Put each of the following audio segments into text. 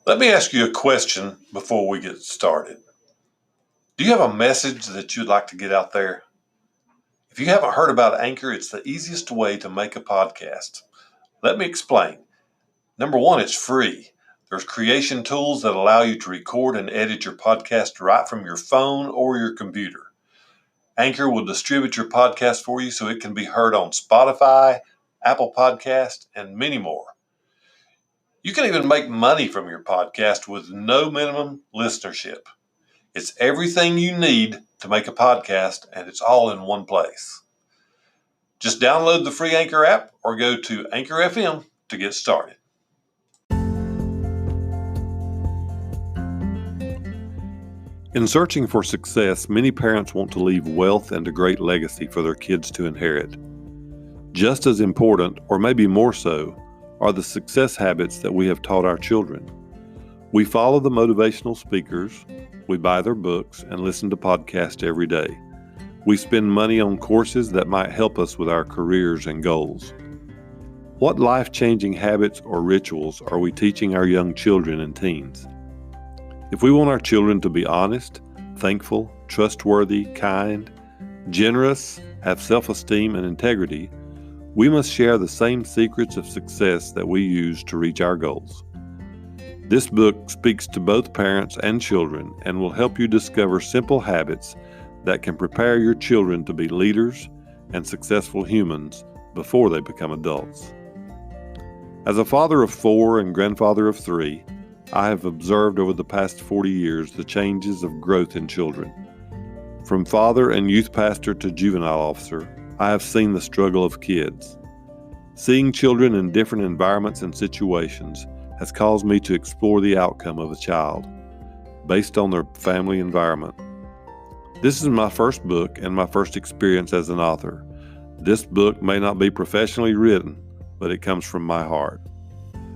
Let me ask you a question before we get started. Do you have a message that you'd like to get out there? If you haven't heard about Anchor, it's the easiest way to make a podcast. Let me explain. Number one, it's free. There's creation tools that allow you to record and edit your podcast right from your phone or your computer. Anchor will distribute your podcast for you so it can be heard on Spotify, Apple Podcast, and many more. You can even make money from your podcast with no minimum listenership. It's everything you need to make a podcast, and it's all in one place. Just download the free Anchor app or go to Anchor FM to get started. In searching for success, many parents want to leave wealth and a great legacy for their kids to inherit. Just as important, or maybe more so, are the success habits that we have taught our children. We follow the motivational speakers, we buy their books, and listen to podcasts every day. We spend money on courses that might help us with our careers and goals. What life-changing habits or rituals are we teaching our young children and teens? If we want our children to be honest, thankful, trustworthy, kind, generous, have self-esteem and integrity, we must share the same secrets of success that we use to reach our goals. This book speaks to both parents and children and will help you discover simple habits that can prepare your children to be leaders and successful humans before they become adults. As a father of 4 and grandfather of 3, I have observed over the past 40 years the changes of growth in children. From father and youth pastor to juvenile officer, I have seen the struggle of kids. Seeing children in different environments and situations has caused me to explore the outcome of a child based on their family environment. This is my first book and my first experience as an author. This book may not be professionally written, but it comes from my heart.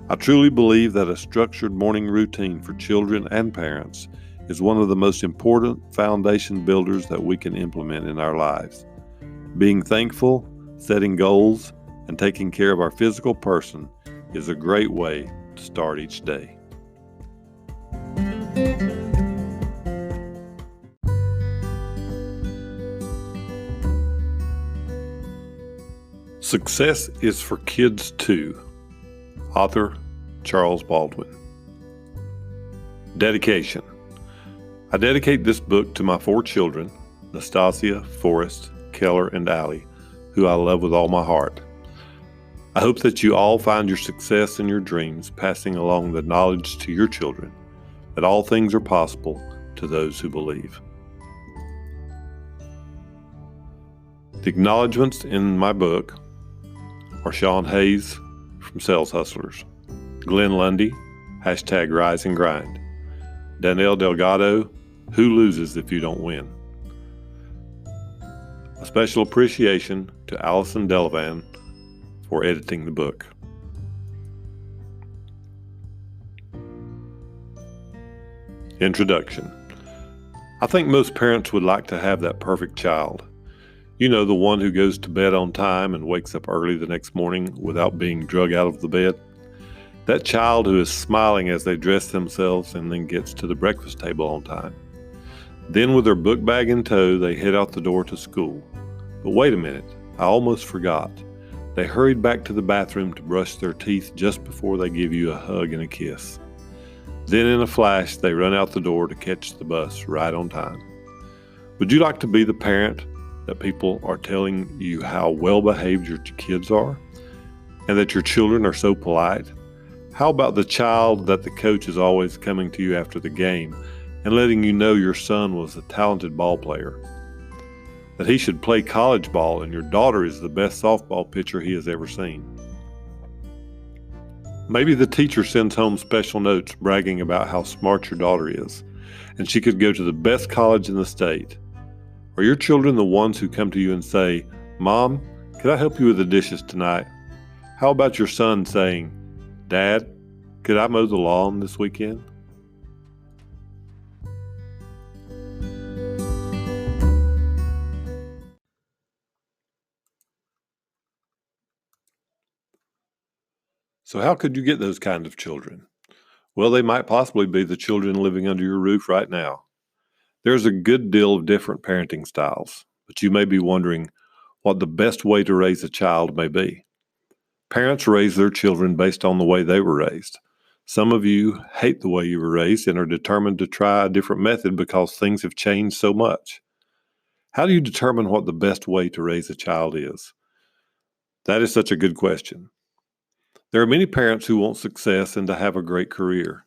I truly believe that a structured morning routine for children and parents is one of the most important foundation builders that we can implement in our lives. Being thankful, setting goals, and taking care of our physical person is a great way to start each day. Success is for Kids Too. Author Charles Baldwin. Dedication. I dedicate this book to my 4 children, Nastasia, Forrest, Keller, and Allie, who I love with all my heart. I hope that you all find your success in your dreams, passing along the knowledge to your children that all things are possible to those who believe. The acknowledgments in my book are Sean Hayes from Sales Hustlers, Glenn Lundy, #Rise and Grind, Danielle Delgado, Who Loses If You Don't Win. A special appreciation to Allison Delavan for editing the book. Introduction. I think most parents would like to have that perfect child. You know, the one who goes to bed on time and wakes up early the next morning without being drug out of the bed. That child who is smiling as they dress themselves and then gets to the breakfast table on time. Then with their book bag in tow, they head out the door to school. But wait a minute, I almost forgot. They hurried back to the bathroom to brush their teeth just before they give you a hug and a kiss. Then in a flash, they run out the door to catch the bus right on time. Would you like to be the parent that people are telling you how well behaved your kids are and that your children are so polite? How about the child that the coach is always coming to you after the game and letting you know your son was a talented ball player, that he should play college ball and your daughter is the best softball pitcher he has ever seen? Maybe the teacher sends home special notes bragging about how smart your daughter is and she could go to the best college in the state. Are your children the ones who come to you and say, "Mom, could I help you with the dishes tonight?" How about your son saying, "Dad, could I mow the lawn this weekend?" So how could you get those kind of children? Well, they might possibly be the children living under your roof right now. There's a good deal of different parenting styles, but you may be wondering what the best way to raise a child may be. Parents raise their children based on the way they were raised. Some of you hate the way you were raised and are determined to try a different method because things have changed so much. How do you determine what the best way to raise a child is? That is such a good question. There are many parents who want success and to have a great career.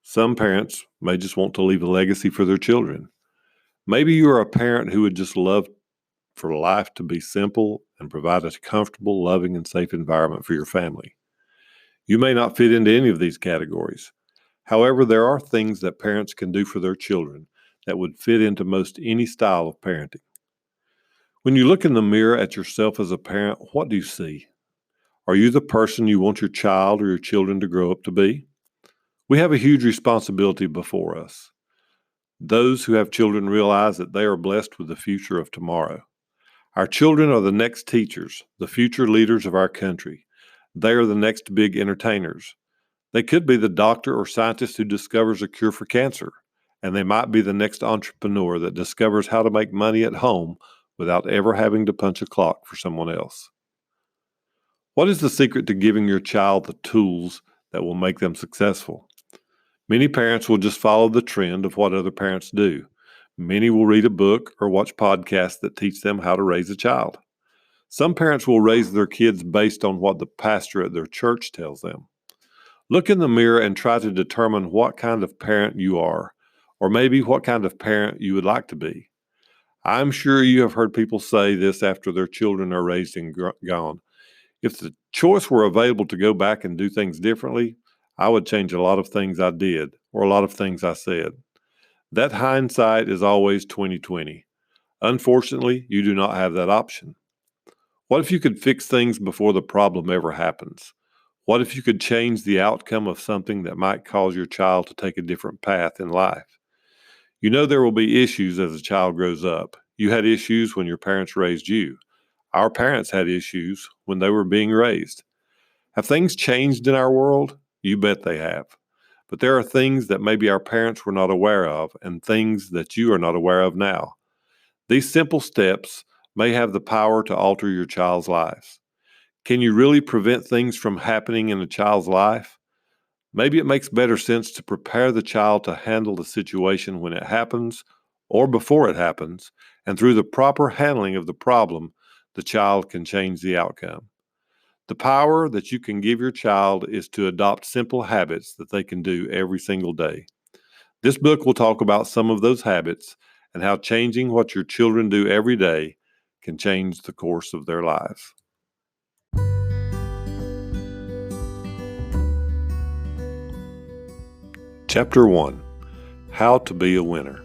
Some parents may just want to leave a legacy for their children. Maybe you are a parent who would just love for life to be simple and provide a comfortable, loving, and safe environment for your family. You may not fit into any of these categories. However, there are things that parents can do for their children that would fit into most any style of parenting. When you look in the mirror at yourself as a parent, what do you see? Are you the person you want your child or your children to grow up to be? We have a huge responsibility before us. Those who have children realize that they are blessed with the future of tomorrow. Our children are the next teachers, the future leaders of our country. They are the next big entertainers. They could be the doctor or scientist who discovers a cure for cancer, and they might be the next entrepreneur that discovers how to make money at home without ever having to punch a clock for someone else. What is the secret to giving your child the tools that will make them successful? Many parents will just follow the trend of what other parents do. Many will read a book or watch podcasts that teach them how to raise a child. Some parents will raise their kids based on what the pastor at their church tells them. Look in the mirror and try to determine what kind of parent you are, or maybe what kind of parent you would like to be. I'm sure you have heard people say this after their children are raised and gone. If the choice were available to go back and do things differently, I would change a lot of things I did or a lot of things I said. That hindsight is always 20/20. Unfortunately, you do not have that option. What if you could fix things before the problem ever happens? What if you could change the outcome of something that might cause your child to take a different path in life? You know there will be issues as a child grows up. You had issues when your parents raised you. Our parents had issues when they were being raised. Have things changed in our world? You bet they have. But there are things that maybe our parents were not aware of and things that you are not aware of now. These simple steps may have the power to alter your child's lives. Can you really prevent things from happening in a child's life? Maybe it makes better sense to prepare the child to handle the situation when it happens or before it happens, and through the proper handling of the problem, the child can change the outcome. The power that you can give your child is to adopt simple habits that they can do every single day. This book will talk about some of those habits and how changing what your children do every day can change the course of their lives. Chapter 1: How to Be a Winner.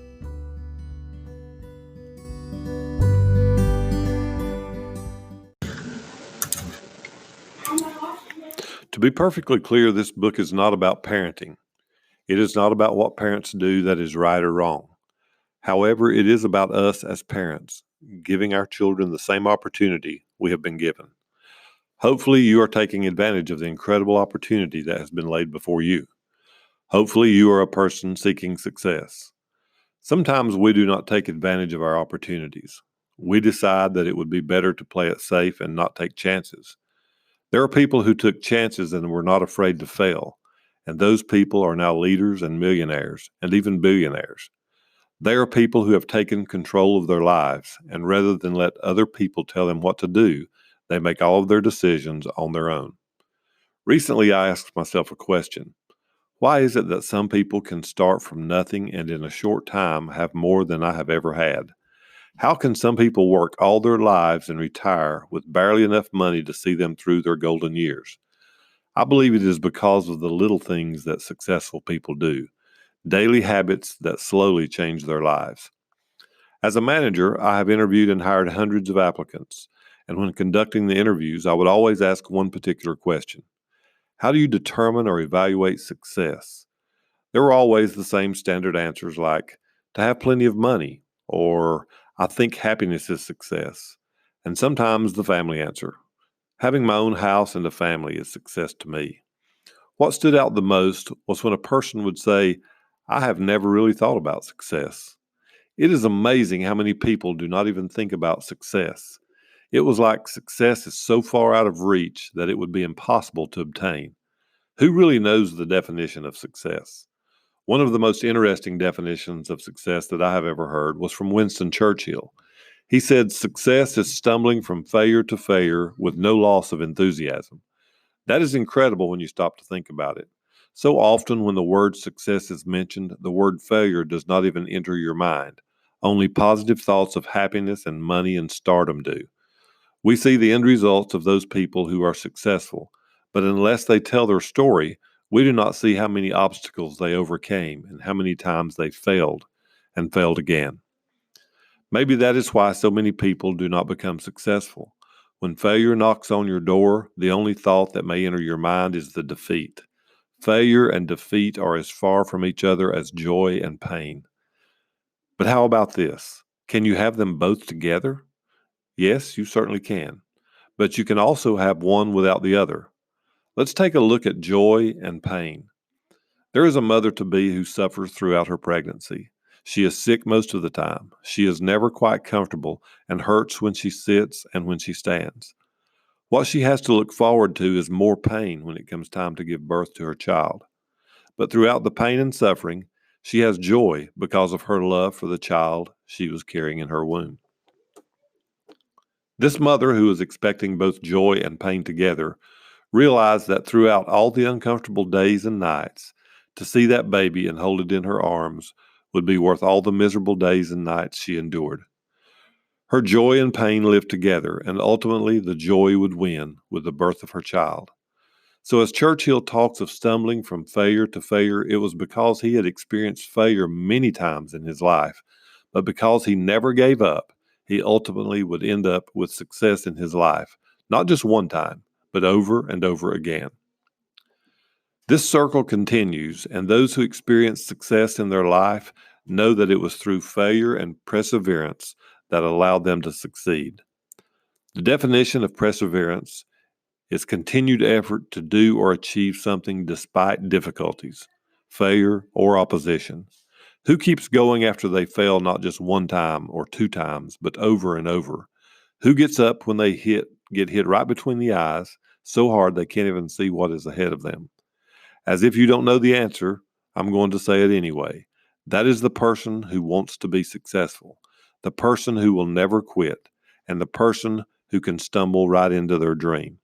To be perfectly clear, this book is not about parenting. It is not about what parents do that is right or wrong. However, it is about us as parents, giving our children the same opportunity we have been given. Hopefully, you are taking advantage of the incredible opportunity that has been laid before you. Hopefully, you are a person seeking success. Sometimes we do not take advantage of our opportunities. We decide that it would be better to play it safe and not take chances. There are people who took chances and were not afraid to fail, and those people are now leaders and millionaires and even billionaires. They are people who have taken control of their lives, and rather than let other people tell them what to do, they make all of their decisions on their own. Recently, I asked myself a question. Why is it that some people can start from nothing and in a short time have more than I have ever had? How can some people work all their lives and retire with barely enough money to see them through their golden years? I believe it is because of the little things that successful people do, daily habits that slowly change their lives. As a manager, I have interviewed and hired hundreds of applicants, and when conducting the interviews, I would always ask one particular question. How do you determine or evaluate success? There were always the same standard answers like, to have plenty of money, or I think happiness is success. And sometimes the family answer, having my own house and a family is success to me. What stood out the most was when a person would say, "I have never really thought about success." It is amazing how many people do not even think about success. It was like success is so far out of reach that it would be impossible to obtain. Who really knows the definition of success? One of the most interesting definitions of success that I have ever heard was from Winston Churchill. He said, "Success is stumbling from failure to failure with no loss of enthusiasm." That is incredible when you stop to think about it. So often, when the word success is mentioned, the word failure does not even enter your mind. Only positive thoughts of happiness and money and stardom do. We see the end results of those people who are successful, but unless they tell their story, we do not see how many obstacles they overcame and how many times they failed and failed again. Maybe that is why so many people do not become successful. When failure knocks on your door, the only thought that may enter your mind is the defeat. Failure and defeat are as far from each other as joy and pain. But how about this? Can you have them both together? Yes, you certainly can. But you can also have one without the other. Let's take a look at joy and pain. There is a mother-to-be who suffers throughout her pregnancy. She is sick most of the time. She is never quite comfortable and hurts when she sits and when she stands. What she has to look forward to is more pain when it comes time to give birth to her child. But throughout the pain and suffering, she has joy because of her love for the child she was carrying in her womb. This mother, who is expecting both joy and pain together, realized that throughout all the uncomfortable days and nights, to see that baby and hold it in her arms would be worth all the miserable days and nights she endured. Her joy and pain lived together, and ultimately the joy would win with the birth of her child. So as Churchill talks of stumbling from failure to failure, it was because he had experienced failure many times in his life, but because he never gave up, he ultimately would end up with success in his life, not just one time, but over and over again. This circle continues, and those who experience success in their life know that it was through failure and perseverance that allowed them to succeed. The definition of perseverance is continued effort to do or achieve something despite difficulties, failure, or opposition. Who keeps going after they fail not just one time or two times, but over and over? Who gets up when they get hit right between the eyes so hard they can't even see what is ahead of them? As if you don't know the answer, I'm going to say it anyway. That is the person who wants to be successful, the person who will never quit, and the person who can stumble right into their dream.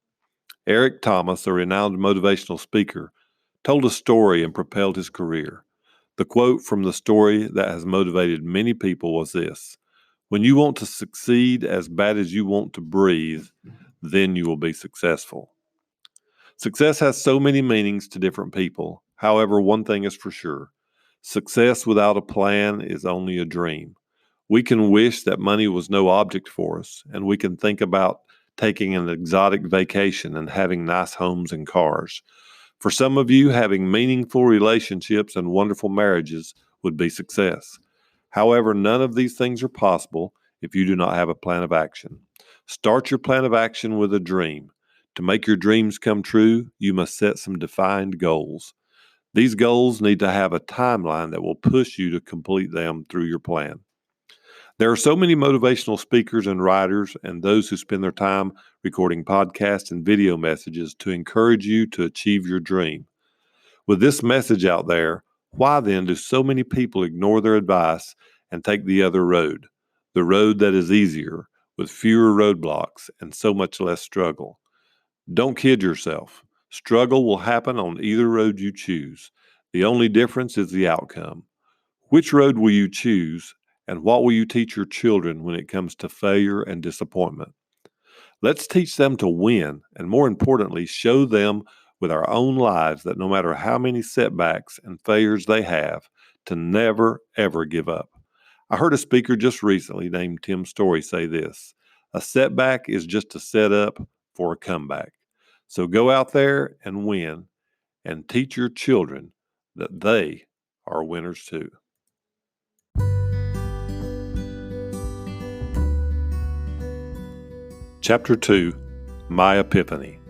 Eric Thomas, a renowned motivational speaker, told a story and propelled his career. The quote from the story that has motivated many people was this: "When you want to succeed as bad as you want to breathe, then you will be successful." Success has so many meanings to different people. However, one thing is for sure: success without a plan is only a dream. We can wish that money was no object for us, and we can think about taking an exotic vacation and having nice homes and cars. For some of you, having meaningful relationships and wonderful marriages would be success. However, none of these things are possible if you do not have a plan of action. Start your plan of action with a dream. To make your dreams come true, you must set some defined goals. These goals need to have a timeline that will push you to complete them through your plan. There are so many motivational speakers and writers and those who spend their time recording podcasts and video messages to encourage you to achieve your dream. With this message out there, why then do so many people ignore their advice and take the other road, the road that is easier, with fewer roadblocks and so much less struggle? Don't kid yourself. Struggle will happen on either road you choose. The only difference is the outcome. Which road will you choose, and what will you teach your children when it comes to failure and disappointment? Let's teach them to win, and more importantly, show them with our own lives that no matter how many setbacks and failures they have, to never, ever give up. I heard a speaker just recently named Tim Story say this: "A setback is just a setup for a comeback." So go out there and win, and teach your children that they are winners too. Chapter 2, My Epiphany.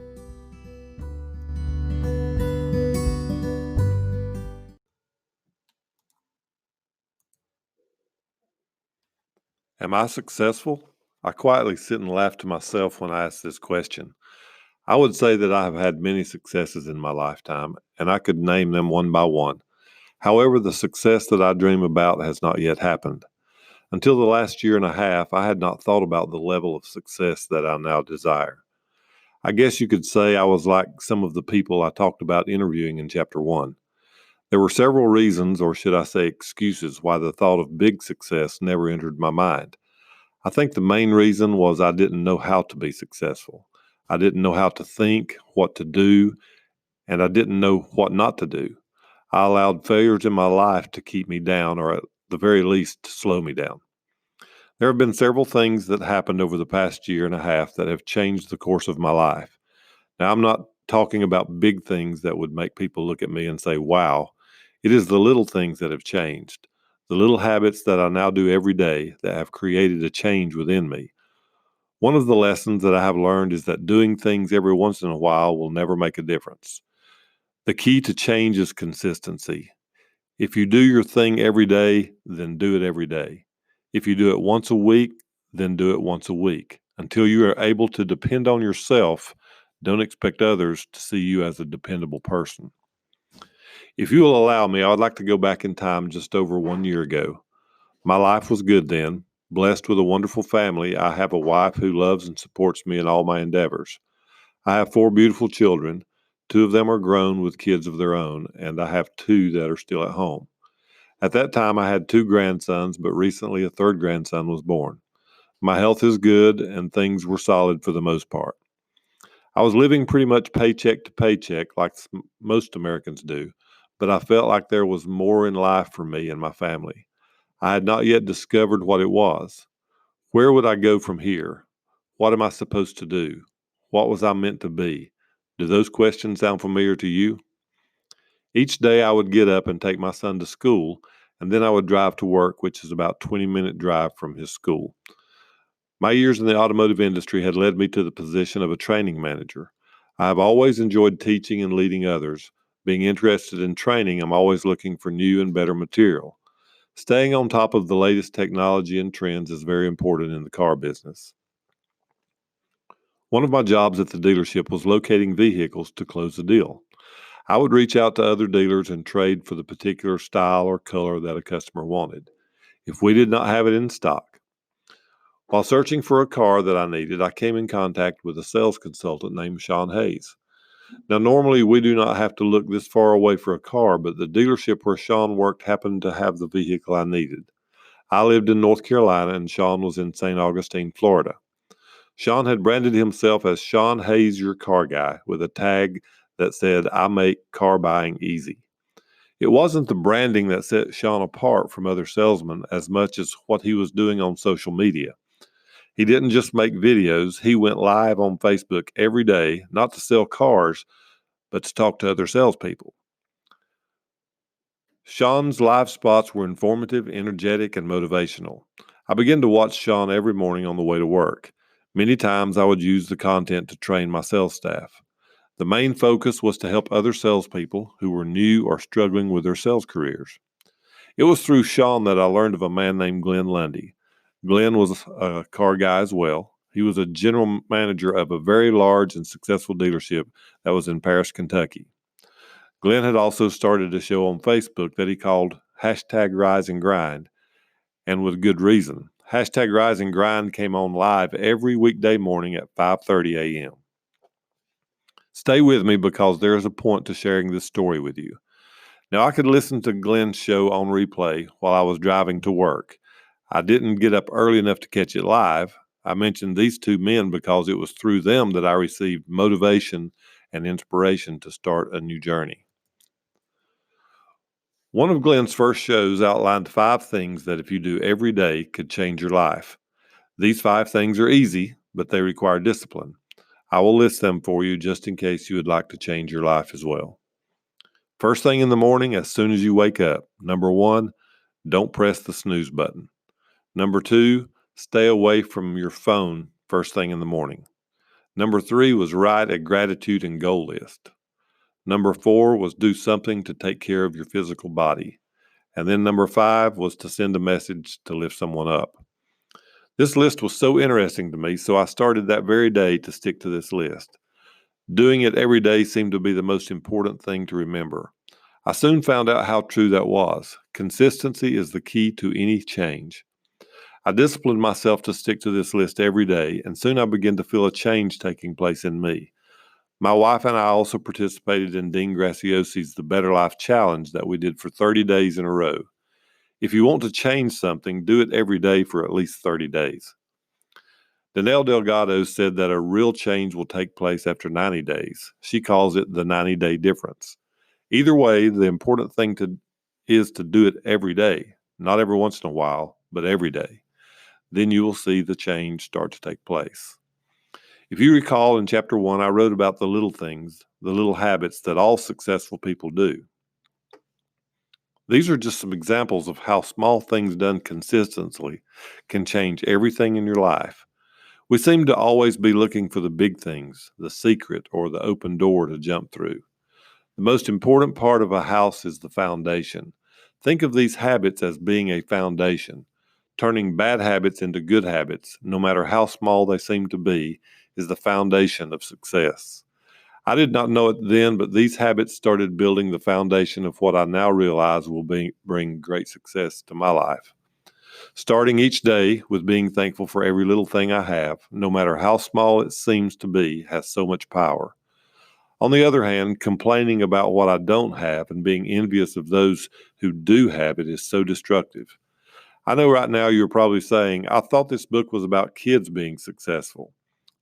Am I successful? I quietly sit and laugh to myself when I ask this question. I would say that I have had many successes in my lifetime, and I could name them one by one. However, the success that I dream about has not yet happened. Until the last year and a half, I had not thought about the level of success that I now desire. I guess you could say I was like some of the people I talked about interviewing in Chapter 1. There were several reasons, or should I say excuses, why the thought of big success never entered my mind. I think the main reason was I didn't know how to be successful. I didn't know how to think, what to do, and I didn't know what not to do. I allowed failures in my life to keep me down, or at the very least, to slow me down. There have been several things that happened over the past year and a half that have changed the course of my life. Now, I'm not talking about big things that would make people look at me and say, wow. It is the little things that have changed, the little habits that I now do every day that have created a change within me. One of the lessons that I have learned is that doing things every once in a while will never make a difference. The key to change is consistency. If you do your thing every day, then do it every day. If you do it once a week, then do it once a week. Until you are able to depend on yourself, don't expect others to see you as a dependable person. If you will allow me, I would like to go back in time just over 1 year ago. My life was good then, blessed with a wonderful family. I have a wife who loves and supports me in all my endeavors. I have 4 beautiful children. 2 of them are grown with kids of their own, and I have 2 that are still at home. At that time, I had 2 grandsons, but recently a third grandson was born. My health is good, and things were solid for the most part. I was living pretty much paycheck to paycheck, like most Americans do, but I felt like there was more in life for me and my family. I had not yet discovered what it was. Where would I go from here? What am I supposed to do? What was I meant to be? Do those questions sound familiar to you? Each day I would get up and take my son to school, and then I would drive to work, which is about a 20-minute drive from his school. My years in the automotive industry had led me to the position of a training manager. I have always enjoyed teaching and leading others. Being interested in training, I'm always looking for new and better material. Staying on top of the latest technology and trends is very important in the car business. One of my jobs at the dealership was locating vehicles to close the deal. I would reach out to other dealers and trade for the particular style or color that a customer wanted, if we did not have it in stock. While searching for a car that I needed, I came in contact with a sales consultant named Sean Hayes. Now, normally we do not have to look this far away for a car, but the dealership where Sean worked happened to have the vehicle I needed. I lived in North Carolina and Sean was in St. Augustine, Florida. Sean had branded himself as Sean Hayes, your car guy, with a tag that said, I make car buying easy. It wasn't the branding that set Sean apart from other salesmen as much as what he was doing on social media. He didn't just make videos, he went live on Facebook every day, not to sell cars, but to talk to other salespeople. Sean's live spots were informative, energetic, and motivational. I began to watch Sean every morning on the way to work. Many times I would use the content to train my sales staff. The main focus was to help other salespeople who were new or struggling with their sales careers. It was through Sean that I learned of a man named Glenn Lundy. Glenn was a car guy as well. He was a general manager of a very large and successful dealership that was in Paris, Kentucky. Glenn had also started a show on Facebook that he called #Rise and Grind, and with good reason. #Rise and Grind came on live every weekday morning at 5:30 a.m. Stay with me because there is a point to sharing this story with you. Now, I could listen to Glenn's show on replay while I was driving to work. I didn't get up early enough to catch it live. I mentioned these 2 men because it was through them that I received motivation and inspiration to start a new journey. One of Glenn's first shows outlined 5 things that if you do every day could change your life. These 5 things are easy, but they require discipline. I will list them for you just in case you would like to change your life as well. First thing in the morning, as soon as you wake up. Number 1, don't press the snooze button. Number 2, stay away from your phone first thing in the morning. Number 3 was write a gratitude and goal list. Number 4 was do something to take care of your physical body. And then number 5 was to send a message to lift someone up. This list was so interesting to me, so I started that very day to stick to this list. Doing it every day seemed to be the most important thing to remember. I soon found out how true that was. Consistency is the key to any change. I disciplined myself to stick to this list every day, and soon I began to feel a change taking place in me. My wife and I also participated in Dean Graciosi's The Better Life Challenge that we did for 30 days in a row. If you want to change something, do it every day for at least 30 days. Danelle Delgado said that a real change will take place after 90 days. She calls it the 90-day difference. Either way, the important thing is to do it every day, not every once in a while, but every day. Then you will see the change start to take place. If you recall in chapter 1, I wrote about the little things, the little habits that all successful people do. These are just some examples of how small things done consistently can change everything in your life. We seem to always be looking for the big things, the secret, or the open door to jump through. The most important part of a house is the foundation. Think of these habits as being a foundation. Turning bad habits into good habits, no matter how small they seem to be, is the foundation of success. I did not know it then, but these habits started building the foundation of what I now realize will bring great success to my life. Starting each day with being thankful for every little thing I have, no matter how small it seems to be, has so much power. On the other hand, complaining about what I don't have and being envious of those who do have it is so destructive. I know right now you're probably saying, I thought this book was about kids being successful.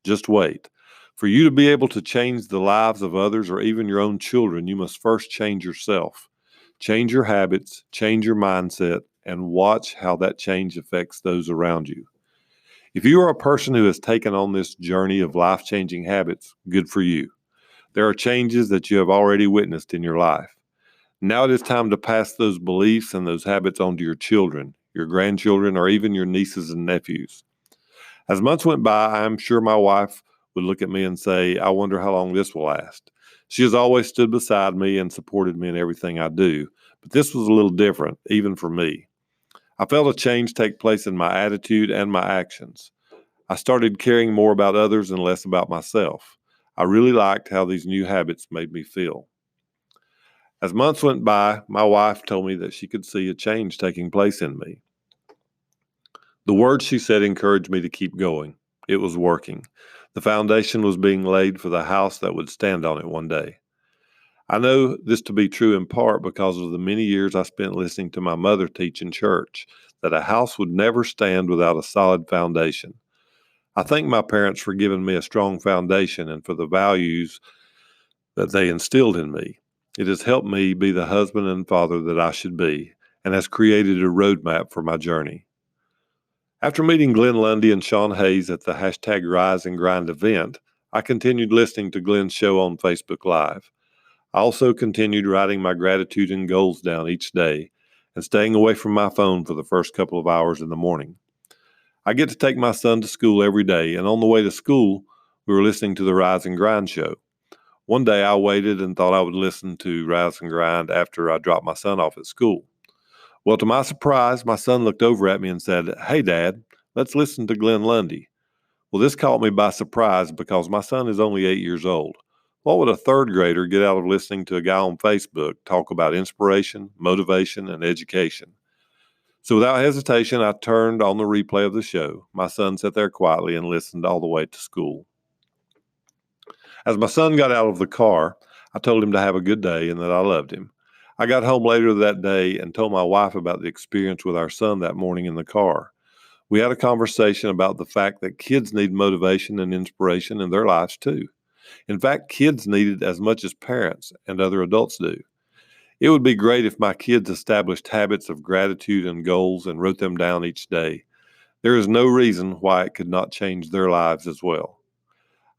Just wait. For you to be able to change the lives of others or even your own children, you must first change yourself. Change your habits, change your mindset, and watch how that change affects those around you. If you are a person who has taken on this journey of life-changing habits, good for you. There are changes that you have already witnessed in your life. Now it is time to pass those beliefs and those habits on to your children, your grandchildren, or even your nieces and nephews. As months went by, I am sure my wife would look at me and say, I wonder how long this will last. She has always stood beside me and supported me in everything I do, but this was a little different, even for me. I felt a change take place in my attitude and my actions. I started caring more about others and less about myself. I really liked how these new habits made me feel. As months went by, my wife told me that she could see a change taking place in me. The words she said encouraged me to keep going. It was working. The foundation was being laid for the house that would stand on it one day. I know this to be true in part because of the many years I spent listening to my mother teach in church that a house would never stand without a solid foundation. I thank my parents for giving me a strong foundation and for the values that they instilled in me. It has helped me be the husband and father that I should be and has created a roadmap for my journey. After meeting Glenn Lundy and Sean Hayes at the hashtag Rise and Grind event, I continued listening to Glenn's show on Facebook Live. I also continued writing my gratitude and goals down each day and staying away from my phone for the first couple of hours in the morning. I get to take my son to school every day, and on the way to school, we were listening to the Rise and Grind show. One day I waited and thought I would listen to Rise and Grind after I dropped my son off at school. Well, to my surprise, my son looked over at me and said, Hey, Dad, let's listen to Glenn Lundy. Well, this caught me by surprise because my son is only 8 years old. What would a third grader get out of listening to a guy on Facebook talk about inspiration, motivation, and education? So without hesitation, I turned on the replay of the show. My son sat there quietly and listened all the way to school. As my son got out of the car, I told him to have a good day and that I loved him. I got home later that day and told my wife about the experience with our son that morning in the car. We had a conversation about the fact that kids need motivation and inspiration in their lives too. In fact, kids need it as much as parents and other adults do. It would be great if my kids established habits of gratitude and goals and wrote them down each day. There is no reason why it could not change their lives as well.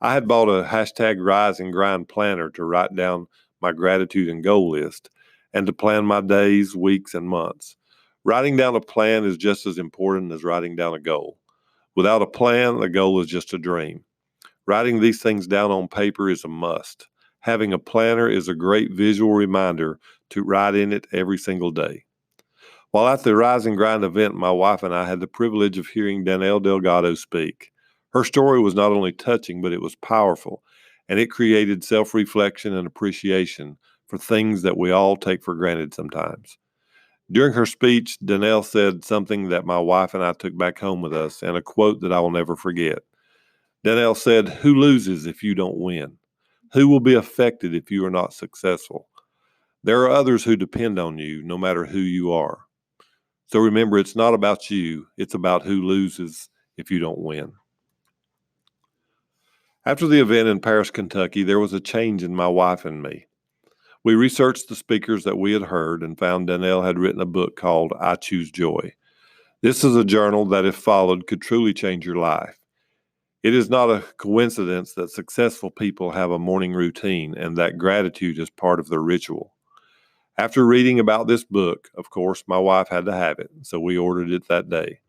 I had bought a hashtag Rise and Grind planner to write down my gratitude and goal list and to plan my days, weeks, and months. Writing down a plan is just as important as writing down a goal. Without a plan, a goal is just a dream. Writing these things down on paper is a must. Having a planner is a great visual reminder to write in it every single day. While at the Rise and Grind event, my wife and I had the privilege of hearing Danelle Delgado speak. Her story was not only touching, but it was powerful, and it created self-reflection and appreciation for things that we all take for granted sometimes. During her speech, Danelle said something that my wife and I took back home with us, and a quote that I will never forget. Danelle said, "Who loses if you don't win? Who will be affected if you are not successful? There are others who depend on you, no matter who you are. So remember, it's not about you, it's about who loses if you don't win." After the event in Paris, Kentucky, there was a change in my wife and me. We researched the speakers that we had heard and found Danelle had written a book called I Choose Joy. This is a journal that, if followed, could truly change your life. It is not a coincidence that successful people have a morning routine and that gratitude is part of their ritual. After reading about this book, of course, my wife had to have it, so we ordered it that day.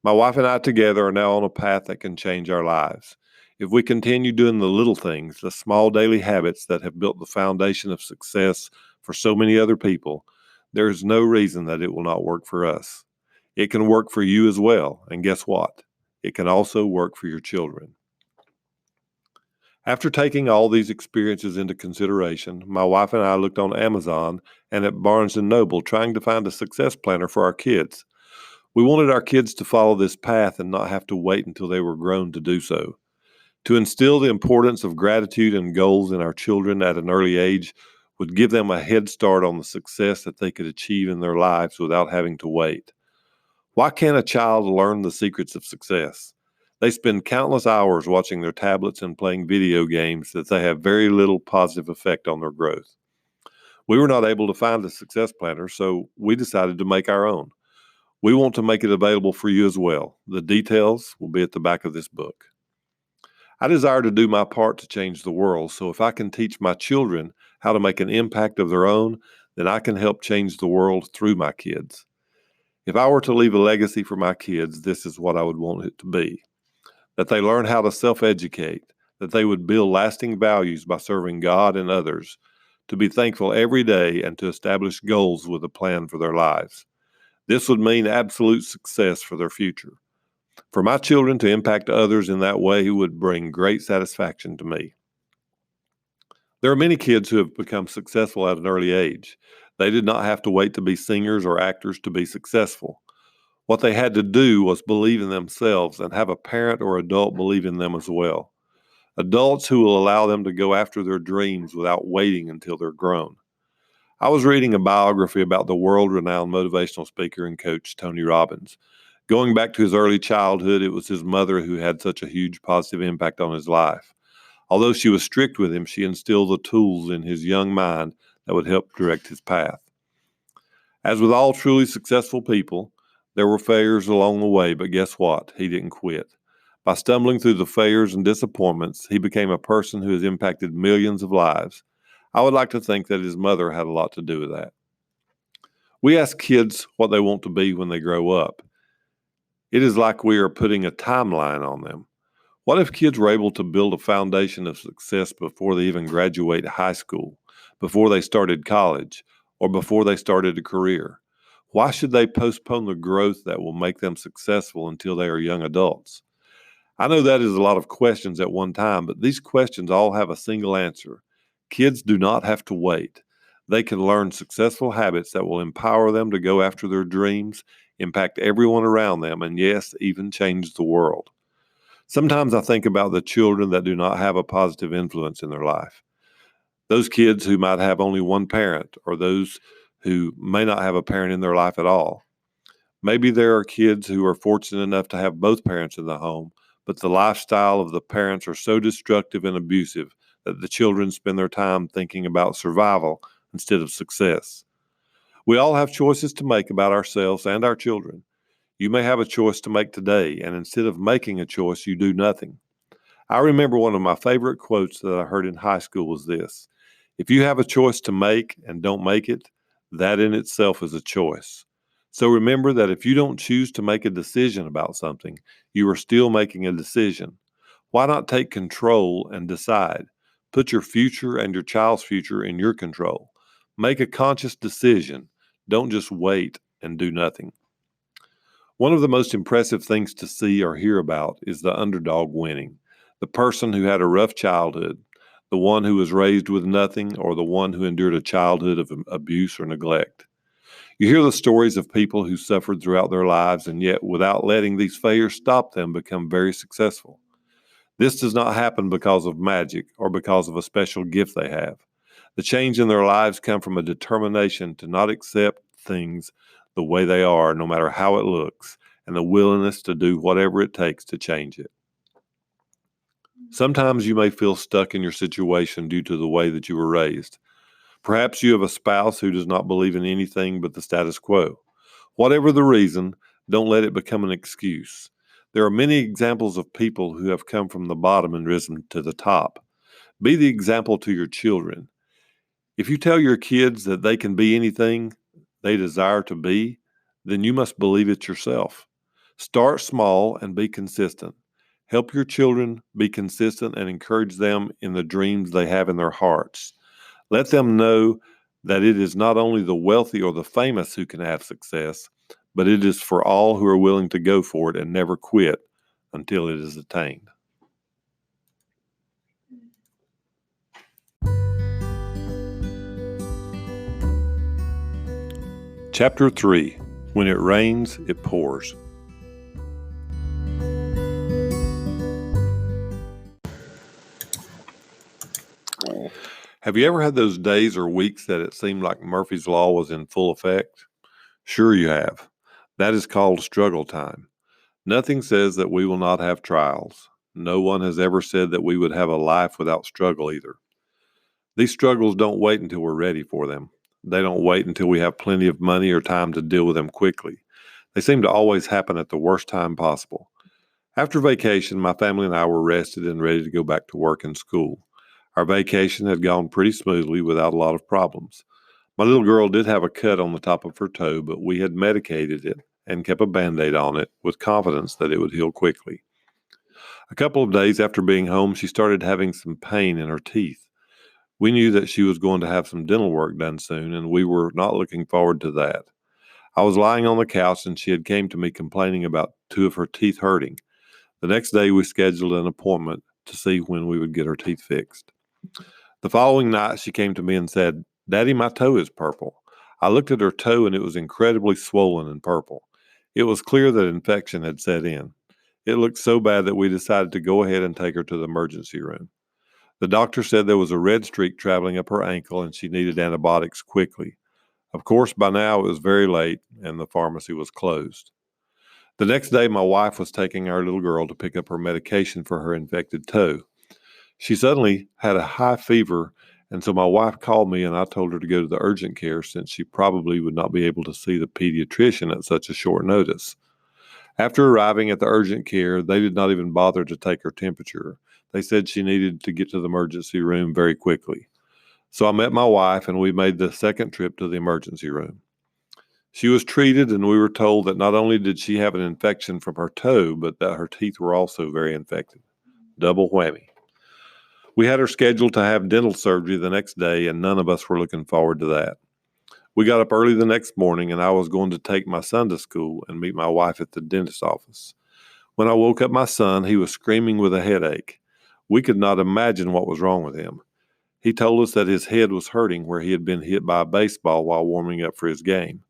My wife and I together are now on a path that can change our lives. If we continue doing the little things, the small daily habits that have built the foundation of success for so many other people, there is no reason that it will not work for us. It can work for you as well, and guess what? It can also work for your children. After taking all these experiences into consideration, my wife and I looked on Amazon and at Barnes & Noble trying to find a success planner for our kids. We wanted our kids to follow this path and not have to wait until they were grown to do so. To instill the importance of gratitude and goals in our children at an early age would give them a head start on the success that they could achieve in their lives without having to wait. Why can't a child learn the secrets of success? They spend countless hours watching their tablets and playing video games that they have very little positive effect on their growth. We were not able to find a success planner, so we decided to make our own. We want to make it available for you as well. The details will be at the back of this book. I desire to do my part to change the world, so if I can teach my children how to make an impact of their own, then I can help change the world through my kids. If I were to leave a legacy for my kids, this is what I would want it to be: that they learn how to self-educate, that they would build lasting values by serving God and others, to be thankful every day, and to establish goals with a plan for their lives. This would mean absolute success for their future. For my children to impact others in that way would bring great satisfaction to me. There are many kids who have become successful at an early age. They did not have to wait to be singers or actors to be successful. What they had to do was believe in themselves and have a parent or adult believe in them as well. Adults who will allow them to go after their dreams without waiting until they're grown. I was reading a biography about the world-renowned motivational speaker and coach Tony Robbins. Going back to his early childhood, it was his mother who had such a huge positive impact on his life. Although she was strict with him, she instilled the tools in his young mind that would help direct his path. As with all truly successful people, there were failures along the way, but guess what? He didn't quit. By stumbling through the failures and disappointments, he became a person who has impacted millions of lives. I would like to think that his mother had a lot to do with that. We ask kids what they want to be when they grow up. It is like we are putting a timeline on them. What if kids were able to build a foundation of success before they even graduate high school, before they started college, or before they started a career? Why should they postpone the growth that will make them successful until they are young adults? I know that is a lot of questions at one time, but these questions all have a single answer. Kids do not have to wait. They can learn successful habits that will empower them to go after their dreams, impact everyone around them, and yes, even change the world. Sometimes I think about the children that do not have a positive influence in their life. Those kids who might have only one parent, or those who may not have a parent in their life at all. Maybe there are kids who are fortunate enough to have both parents in the home, but the lifestyle of the parents are so destructive and abusive that the children spend their time thinking about survival instead of success. We all have choices to make about ourselves and our children. You may have a choice to make today, and instead of making a choice, you do nothing. I remember one of my favorite quotes that I heard in high school was this: "If you have a choice to make and don't make it, that in itself is a choice." So remember that if you don't choose to make a decision about something, you are still making a decision. Why not take control and decide? Put your future and your child's future in your control. Make a conscious decision. Don't just wait and do nothing. One of the most impressive things to see or hear about is the underdog winning, the person who had a rough childhood, the one who was raised with nothing, or the one who endured a childhood of abuse or neglect. You hear the stories of people who suffered throughout their lives and yet, without letting these failures stop them, become very successful. This does not happen because of magic or because of a special gift they have. The change in their lives comes from a determination to not accept things the way they are, no matter how it looks, and the willingness to do whatever it takes to change it. Sometimes you may feel stuck in your situation due to the way that you were raised. Perhaps you have a spouse who does not believe in anything but the status quo. Whatever the reason, don't let it become an excuse. There are many examples of people who have come from the bottom and risen to the top. Be the example to your children. If you tell your kids that they can be anything they desire to be, then you must believe it yourself. Start small and be consistent. Help your children be consistent and encourage them in the dreams they have in their hearts. Let them know that it is not only the wealthy or the famous who can have success, but it is for all who are willing to go for it and never quit until it is attained. Chapter 3: When it rains, it pours. Have you ever had those days or weeks that it seemed like Murphy's Law was in full effect? Sure you have. That is called struggle time. Nothing says that we will not have trials. No one has ever said that we would have a life without struggle either. These struggles don't wait until we're ready for them. They don't wait until we have plenty of money or time to deal with them quickly. They seem to always happen at the worst time possible. After vacation, my family and I were rested and ready to go back to work and school. Our vacation had gone pretty smoothly without a lot of problems. My little girl did have a cut on the top of her toe, but we had medicated it and kept a Band-Aid on it with confidence that it would heal quickly. A couple of days after being home, she started having some pain in her teeth. We knew that she was going to have some dental work done soon, and we were not looking forward to that. I was lying on the couch, and she had came to me complaining about two of her teeth hurting. The next day, we scheduled an appointment to see when we would get her teeth fixed. The following night, she came to me and said, "Daddy, my toe is purple." I looked at her toe, and it was incredibly swollen and purple. It was clear that infection had set in. It looked so bad that we decided to go ahead and take her to the emergency room. The doctor said there was a red streak traveling up her ankle and she needed antibiotics quickly. Of course, by now it was very late and the pharmacy was closed. The next day, my wife was taking our little girl to pick up her medication for her infected toe. She suddenly had a high fever, and so my wife called me and I told her to go to the urgent care since she probably would not be able to see the pediatrician at such a short notice. After arriving at the urgent care, they did not even bother to take her temperature. They said she needed to get to the emergency room very quickly. So I met my wife and we made the second trip to the emergency room. She was treated and we were told that not only did she have an infection from her toe, but that her teeth were also very infected. Double whammy. We had her scheduled to have dental surgery the next day, and none of us were looking forward to that. We got up early the next morning, and I was going to take my son to school and meet my wife at the dentist's office. When I woke up my son, he was screaming with a headache. We could not imagine what was wrong with him. He told us that his head was hurting where he had been hit by a baseball while warming up for his game.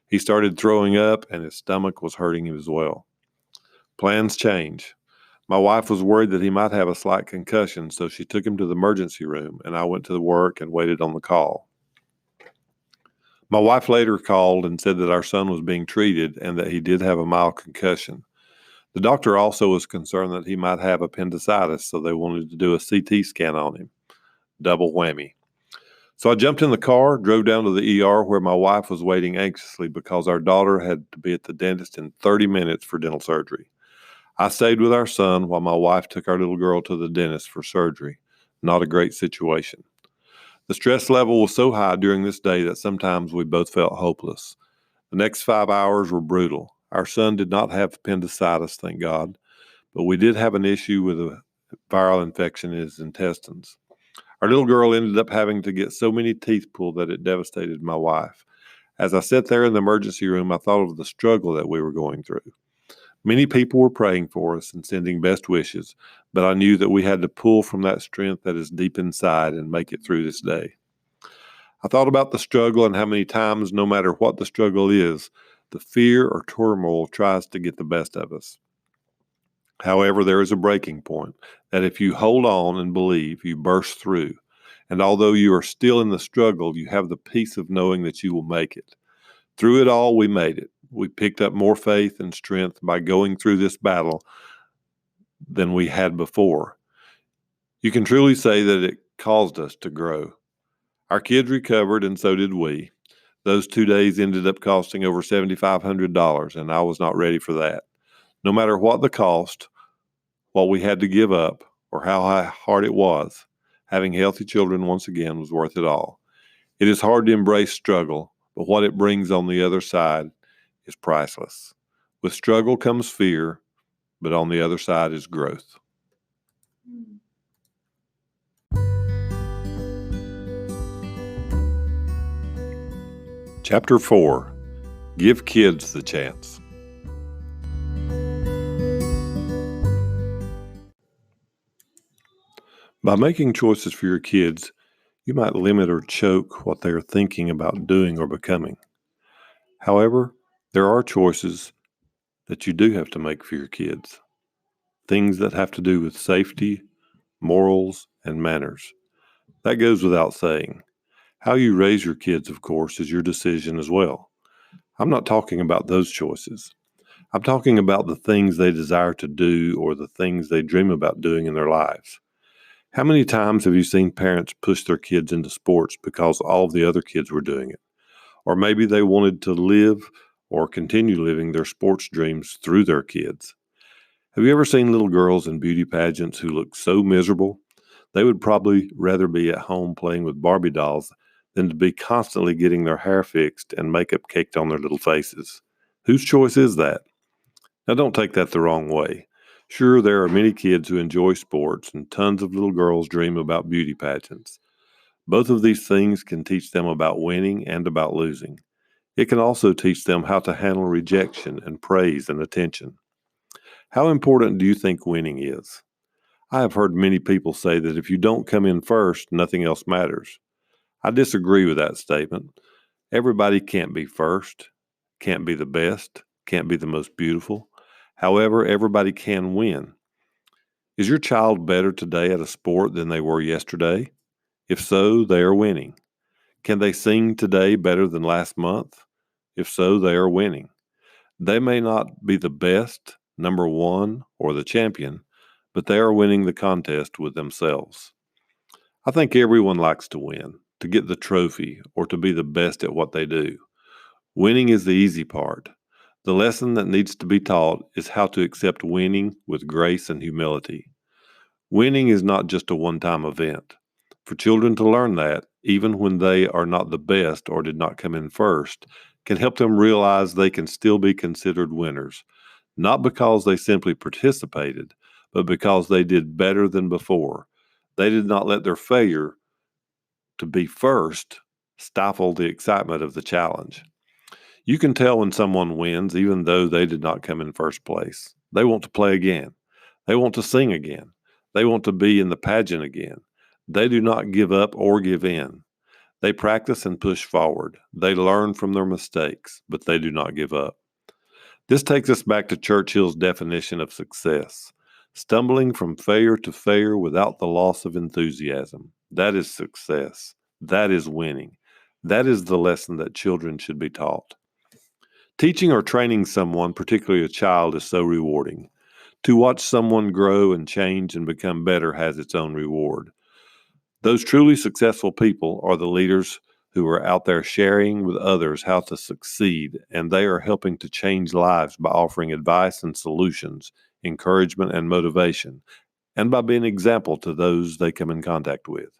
He started throwing up, and his stomach was hurting him as well. Plans change. My wife was worried that he might have a slight concussion, so she took him to the emergency room, and I went to work and waited on the call. My wife later called and said that our son was being treated and that he did have a mild concussion. The doctor also was concerned that he might have appendicitis, so they wanted to do a CT scan on him. Double whammy. So I jumped in the car, drove down to the ER where my wife was waiting anxiously because our daughter had to be at the dentist in 30 minutes for dental surgery. I stayed with our son while my wife took our little girl to the dentist for surgery. Not a great situation. The stress level was so high during this day that sometimes we both felt hopeless. The next 5 hours were brutal. Our son did not have appendicitis, thank God, but we did have an issue with a viral infection in his intestines. Our little girl ended up having to get so many teeth pulled that it devastated my wife. As I sat there in the emergency room, I thought of the struggle that we were going through. Many people were praying for us and sending best wishes, but I knew that we had to pull from that strength that is deep inside and make it through this day. I thought about the struggle and how many times, no matter what the struggle is, the fear or turmoil tries to get the best of us. However, there is a breaking point that if you hold on and believe, you burst through. And although you are still in the struggle, you have the peace of knowing that you will make it. Through it all, we made it. We picked up more faith and strength by going through this battle than we had before. You can truly say that it caused us to grow. Our kids recovered, and so did we. Those 2 days ended up costing over $7,500, and I was not ready for that. No matter what the cost, what we had to give up, or how hard it was, having healthy children once again was worth it all. It is hard to embrace struggle, but what it brings on the other side is priceless. With struggle comes fear, but on the other side is growth. Chapter 4. Give Kids the Chance. By making choices for your kids, you might limit or choke what they are thinking about doing or becoming. However, there are choices that you do have to make for your kids. Things that have to do with safety, morals, and manners. That goes without saying. How you raise your kids, of course, is your decision as well. I'm not talking about those choices. I'm talking about the things they desire to do or the things they dream about doing in their lives. How many times have you seen parents push their kids into sports because all of the other kids were doing it? Or maybe they wanted to live or continue living their sports dreams through their kids. Have you ever seen little girls in beauty pageants who look so miserable? They would probably rather be at home playing with Barbie dolls than to be constantly getting their hair fixed and makeup caked on their little faces. Whose choice is that? Now, don't take that the wrong way. Sure, there are many kids who enjoy sports, and tons of little girls dream about beauty pageants. Both of these things can teach them about winning and about losing. It can also teach them how to handle rejection and praise and attention. How important do you think winning is? I have heard many people say that if you don't come in first, nothing else matters. I disagree with that statement. Everybody can't be first, can't be the best, can't be the most beautiful. However, everybody can win. Is your child better today at a sport than they were yesterday? If so, they are winning. Can they sing today better than last month? If so, they are winning. They may not be the best, number one, or the champion, but they are winning the contest with themselves. I think everyone likes to win, to get the trophy, or to be the best at what they do. Winning is the easy part. The lesson that needs to be taught is how to accept winning with grace and humility. Winning is not just a one-time event. For children to learn that, even when they are not the best or did not come in first, can help them realize they can still be considered winners, not because they simply participated, but because they did better than before. They did not let their failure to be first stifle the excitement of the challenge. You can tell when someone wins, even though they did not come in first place. They want to play again. They want to sing again. They want to be in the pageant again. They do not give up or give in. They practice and push forward. They learn from their mistakes, but they do not give up. This takes us back to Churchill's definition of success: stumbling from failure to failure without the loss of enthusiasm. That is success. That is winning. That is the lesson that children should be taught. Teaching or training someone, particularly a child, is so rewarding. To watch someone grow and change and become better has its own reward. Those truly successful people are the leaders who are out there sharing with others how to succeed, and they are helping to change lives by offering advice and solutions, encouragement and motivation, and by being an example to those they come in contact with.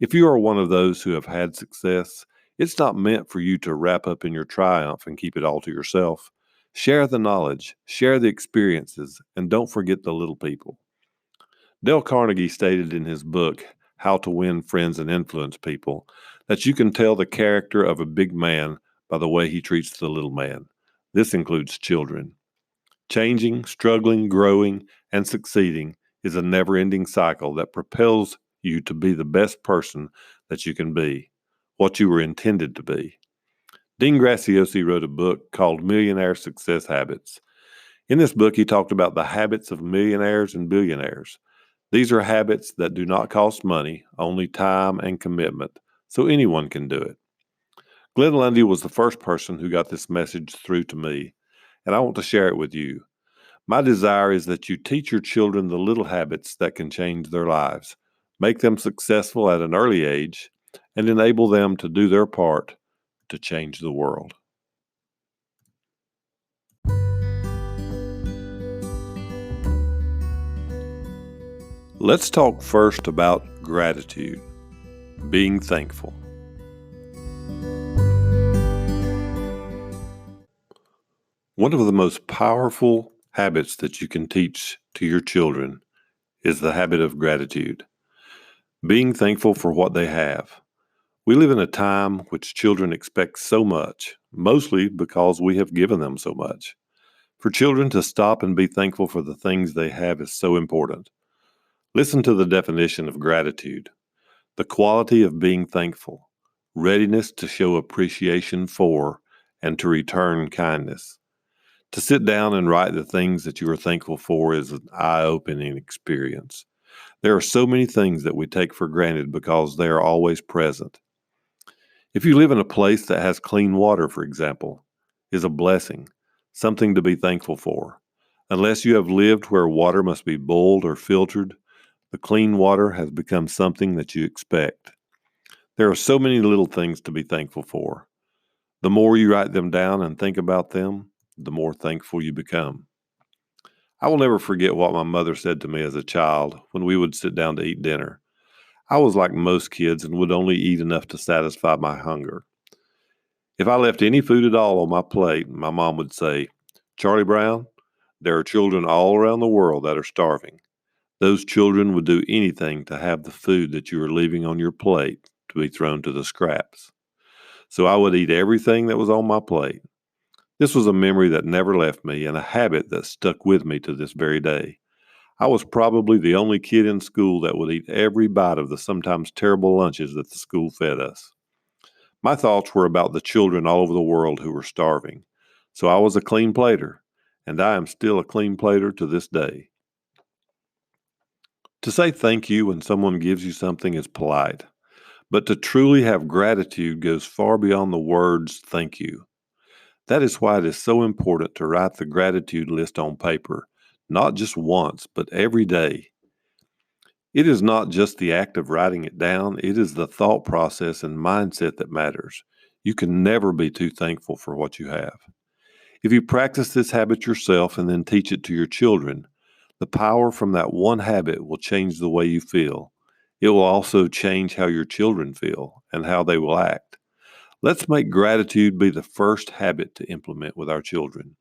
If you are one of those who have had success, it's not meant for you to wrap up in your triumph and keep it all to yourself. Share the knowledge, share the experiences, and don't forget the little people. Dale Carnegie stated in his book, How to Win Friends and Influence People, that you can tell the character of a big man by the way he treats the little man. This includes children. Changing, struggling, growing, and succeeding is a never-ending cycle that propels you to be the best person that you can be, what you were intended to be. Dean Graziosi wrote a book called Millionaire Success Habits. In this book, he talked about the habits of millionaires and billionaires. These are habits that do not cost money, only time and commitment, so anyone can do it. Glenn Lundy was the first person who got this message through to me, and I want to share it with you. My desire is that you teach your children the little habits that can change their lives, make them successful at an early age, and enable them to do their part to change the world. Let's talk first about gratitude, being thankful. One of the most powerful habits that you can teach to your children is the habit of gratitude, being thankful for what they have. We live in a time which children expect so much, mostly because we have given them so much. For children to stop and be thankful for the things they have is so important. Listen to the definition of gratitude: the quality of being thankful, readiness to show appreciation for and to return kindness. To sit down and write the things that you are thankful for is an eye-opening experience. There are so many things that we take for granted because they are always present. If you live in a place that has clean water, for example, is a blessing, something to be thankful for. Unless you have lived where water must be boiled or filtered, the clean water has become something that you expect. There are so many little things to be thankful for. The more you write them down and think about them, the more thankful you become. I will never forget what my mother said to me as a child when we would sit down to eat dinner. I was like most kids and would only eat enough to satisfy my hunger. If I left any food at all on my plate, my mom would say, "Charlie Brown, there are children all around the world that are starving. Those children would do anything to have the food that you are leaving on your plate to be thrown to the scraps." So I would eat everything that was on my plate. This was a memory that never left me and a habit that stuck with me to this very day. I was probably the only kid in school that would eat every bite of the sometimes terrible lunches that the school fed us. My thoughts were about the children all over the world who were starving. So I was a clean plater, and I am still a clean plater to this day. To say thank you when someone gives you something is polite, but to truly have gratitude goes far beyond the words thank you. That is why it is so important to write the gratitude list on paper, not just once, but every day. It is not just the act of writing it down, it is the thought process and mindset that matters. You can never be too thankful for what you have. If you practice this habit yourself and then teach it to your children, the power from that one habit will change the way you feel. It will also change how your children feel and how they will act. Let's make gratitude be the first habit to implement with our children.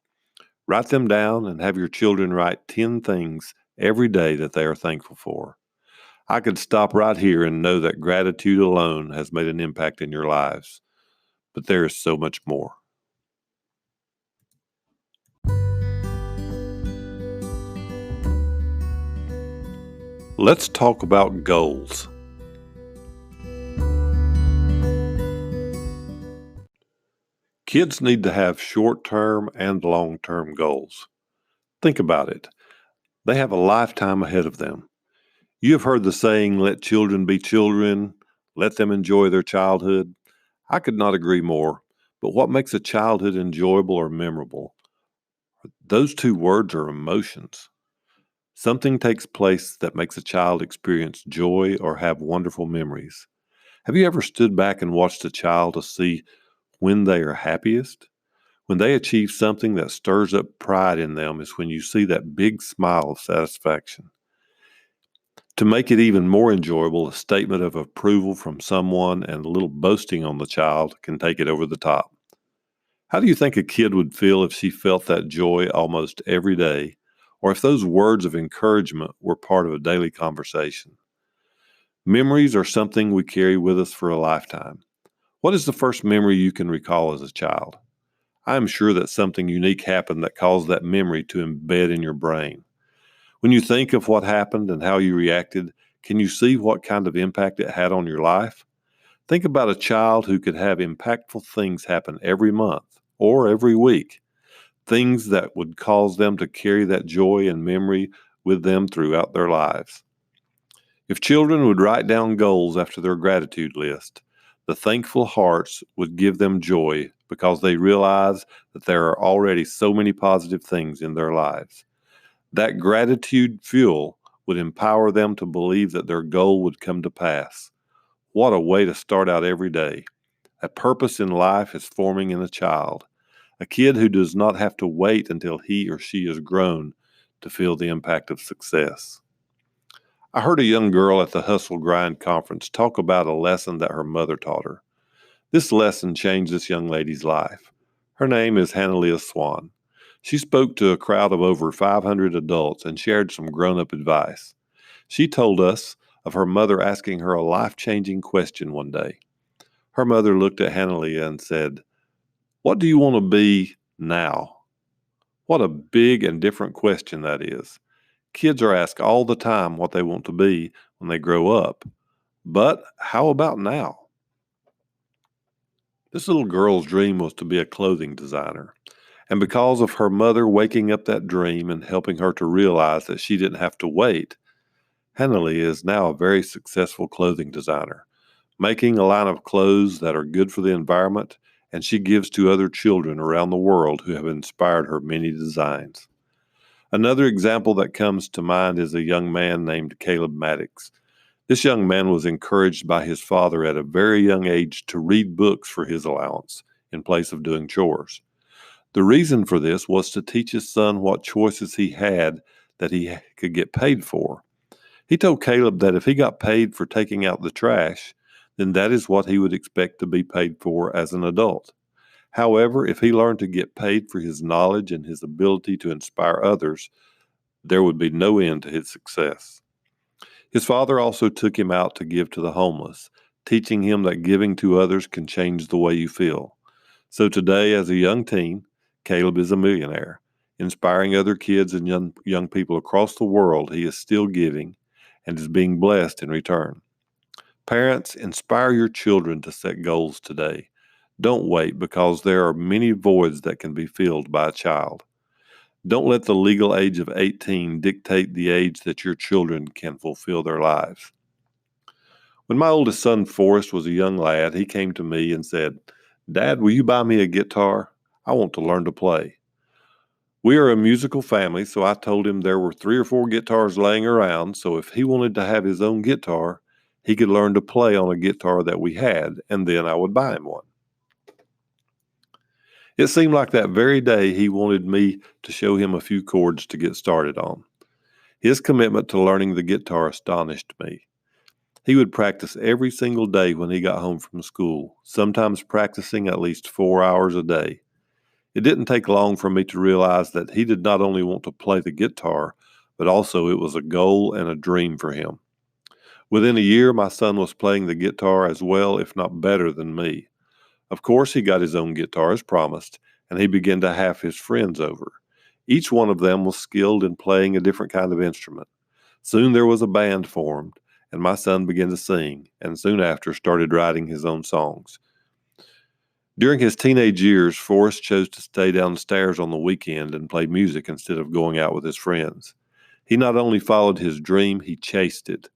Write them down and have your children write 10 things every day that they are thankful for. I could stop right here and know that gratitude alone has made an impact in your lives, but there is so much more. Let's talk about goals. Kids need to have short-term and long-term goals. Think about it. They have a lifetime ahead of them. You have heard the saying, "Let children be children, let them enjoy their childhood." I could not agree more, but what makes a childhood enjoyable or memorable? Those two words are emotions. Something takes place that makes a child experience joy or have wonderful memories. Have you ever stood back and watched a child to see when they are happiest? When they achieve something that stirs up pride in them is when you see that big smile of satisfaction. To make it even more enjoyable, a statement of approval from someone and a little boasting on the child can take it over the top. How do you think a kid would feel if she felt that joy almost every day, or if those words of encouragement were part of a daily conversation? Memories are something we carry with us for a lifetime. What is the first memory you can recall as a child? I am sure that something unique happened that caused that memory to embed in your brain. When you think of what happened and how you reacted, can you see what kind of impact it had on your life? Think about a child who could have impactful things happen every month or every week, things that would cause them to carry that joy and memory with them throughout their lives. If children would write down goals after their gratitude list, the thankful hearts would give them joy because they realize that there are already so many positive things in their lives. That gratitude fuel would empower them to believe that their goal would come to pass. What a way to start out every day. A purpose in life is forming in a child, a kid who does not have to wait until he or she is grown to feel the impact of success. I heard a young girl at the Hustle Grind conference talk about a lesson that her mother taught her. This lesson changed this young lady's life. Her name is Hannah Swan. She spoke to a crowd of over 500 adults and shared some grown-up advice. She told us of her mother asking her a life-changing question one day. Her mother looked at Hannah and said, "What do you want to be now?" What a big and different question that is. Kids are asked all the time what they want to be when they grow up. But how about now? This little girl's dream was to be a clothing designer. And because of her mother waking up that dream and helping her to realize that she didn't have to wait, Hannah is now a very successful clothing designer, making a line of clothes that are good for the environment, and she gives to other children around the world who have inspired her many designs. Another example that comes to mind is a young man named Caleb Maddox. This young man was encouraged by his father at a very young age to read books for his allowance in place of doing chores. The reason for this was to teach his son what choices he had that he could get paid for. He told Caleb that if he got paid for taking out the trash, then that is what he would expect to be paid for as an adult. However, if he learned to get paid for his knowledge and his ability to inspire others, there would be no end to his success. His father also took him out to give to the homeless, teaching him that giving to others can change the way you feel. So today, as a young teen, Caleb is a millionaire. Inspiring other kids and young people across the world, he is still giving and is being blessed in return. Parents, inspire your children to set goals today. Don't wait because there are many voids that can be filled by a child. Don't let the legal age of 18 dictate the age that your children can fulfill their lives. When my oldest son, Forrest, was a young lad, he came to me and said, "Dad, will you buy me a guitar? I want to learn to play." We are a musical family, so I told him there were 3 or 4 guitars laying around, so if he wanted to have his own guitar, he could learn to play on a guitar that we had, and then I would buy him one. It seemed like that very day he wanted me to show him a few chords to get started on. His commitment to learning the guitar astonished me. He would practice every single day when he got home from school, sometimes practicing at least 4 hours a day. It didn't take long for me to realize that he did not only want to play the guitar, but also it was a goal and a dream for him. Within a year, my son was playing the guitar as well, if not better than me. Of course, he got his own guitar as promised, and he began to have his friends over. Each one of them was skilled in playing a different kind of instrument. Soon there was a band formed, and my son began to sing, and soon after started writing his own songs. During his teenage years, Forrest chose to stay downstairs on the weekend and play music instead of going out with his friends. He not only followed his dream, he chased it.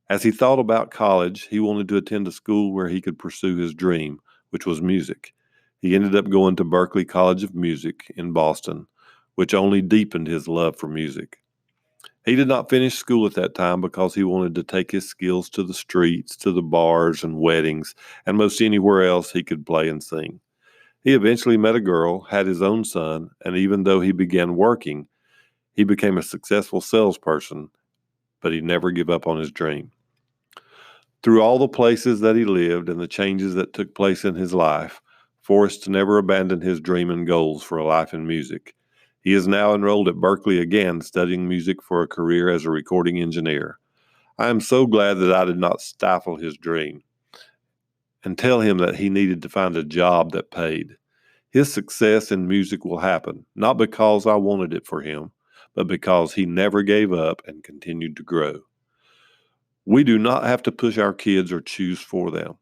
As he thought about college, he wanted to attend a school where he could pursue his dream, which was music. He ended up going to Berklee College of Music in Boston, which only deepened his love for music. He did not finish school at that time because he wanted to take his skills to the streets, to the bars and weddings, and most anywhere else he could play and sing. He eventually met a girl, had his own son, and even though he began working, he became a successful salesperson, but he never gave up on his dream. Through all the places that he lived and the changes that took place in his life, Forrest never abandoned his dream and goals for a life in music. He is now enrolled at Berklee again, studying music for a career as a recording engineer. I am so glad that I did not stifle his dream. and tell him that he needed to find a job that paid. His success in music will happen, not because I wanted it for him, but because he never gave up and continued to grow. We do not have to push our kids or choose for them.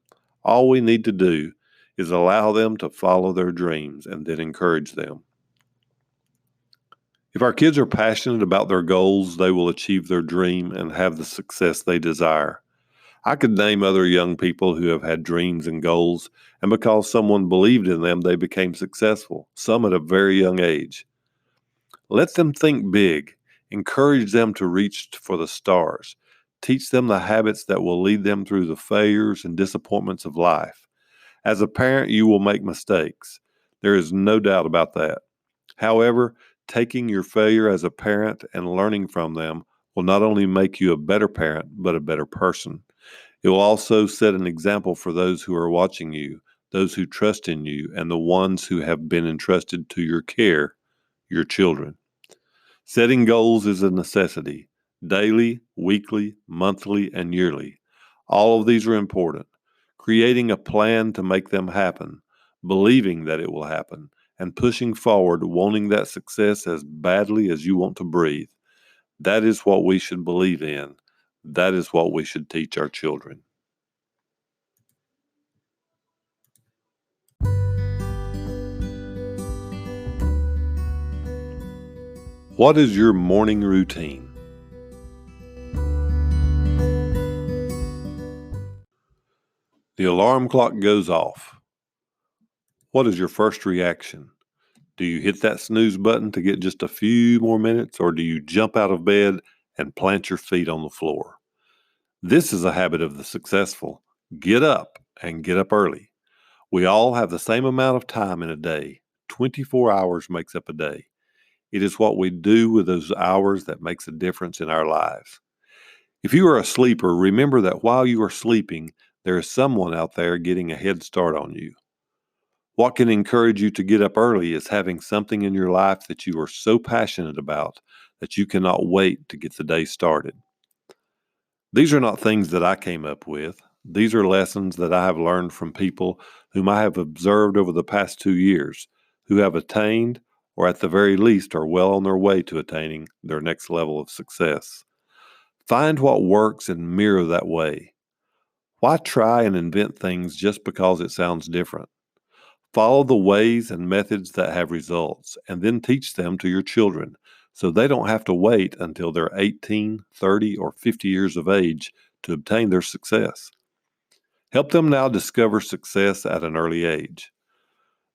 All we need to do is allow them to follow their dreams and then encourage them. If our kids are passionate about their goals, they will achieve their dream and have the success they desire. I could name other young people who have had dreams and goals, and because someone believed in them, they became successful, some at a very young age. Let them think big. Encourage them to reach for the stars. Teach them the habits that will lead them through the failures and disappointments of life. As a parent, you will make mistakes. There is no doubt about that. However, taking your failure as a parent and learning from them will not only make you a better parent, but a better person. It will also set an example for those who are watching you, those who trust in you, and the ones who have been entrusted to your care, your children. Setting goals is a necessity, daily, weekly, monthly, and yearly. All of these are important. Creating a plan to make them happen, believing that it will happen, and pushing forward, wanting that success as badly as you want to breathe. That is what we should believe in. That is what we should teach our children. What is your morning routine? The alarm clock goes off. What is your first reaction? Do you hit that snooze button to get just a few more minutes, or do you jump out of bed and plant your feet on the floor? This is a habit of the successful. Get up and get up early. We all have the same amount of time in a day. 24 hours makes up a day. It is what we do with those hours that makes a difference in our lives. If you are a sleeper, remember that while you are sleeping, there is someone out there getting a head start on you. What can encourage you to get up early is having something in your life that you are so passionate about that you cannot wait to get the day started. These are not things that I came up with. These are lessons that I have learned from people whom I have observed over the past 2 years, who have attained, or at the very least are well on their way to attaining, their next level of success. Find what works and mirror that way. Why try and invent things just because it sounds different? Follow the ways and methods that have results, and then teach them to your children so they don't have to wait until they're 18, 30, or 50 years of age to obtain their success. Help them now discover success at an early age.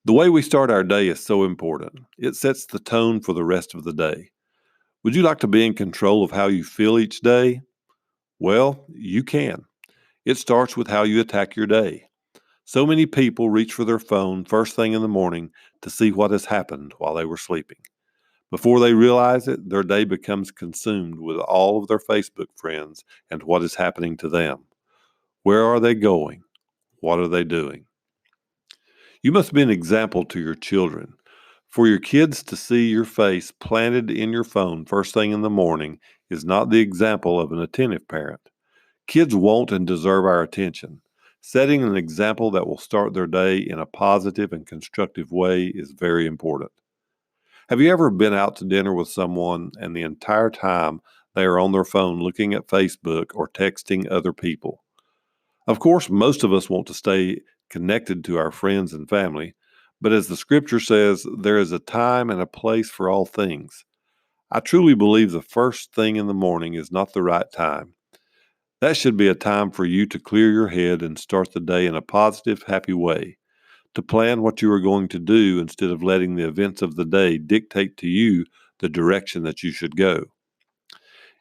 The way we start our day is so important. It sets the tone for the rest of the day. Would you like to be in control of how you feel each day? Well, you can. It starts with how you attack your day. So many people reach for their phone first thing in the morning to see what has happened while they were sleeping. Before they realize it, their day becomes consumed with all of their Facebook friends and what is happening to them. Where are they going? What are they doing? You must be an example to your children. For your kids to see your face planted in your phone first thing in the morning is not the example of an attentive parent. Kids want and deserve our attention. Setting an example that will start their day in a positive and constructive way is very important. Have you ever been out to dinner with someone and the entire time they are on their phone looking at Facebook or texting other people? Of course, most of us want to stay connected to our friends and family, but as the scripture says, there is a time and a place for all things. I truly believe the first thing in the morning is not the right time. That should be a time for you to clear your head and start the day in a positive, happy way, to plan what you are going to do instead of letting the events of the day dictate to you the direction that you should go.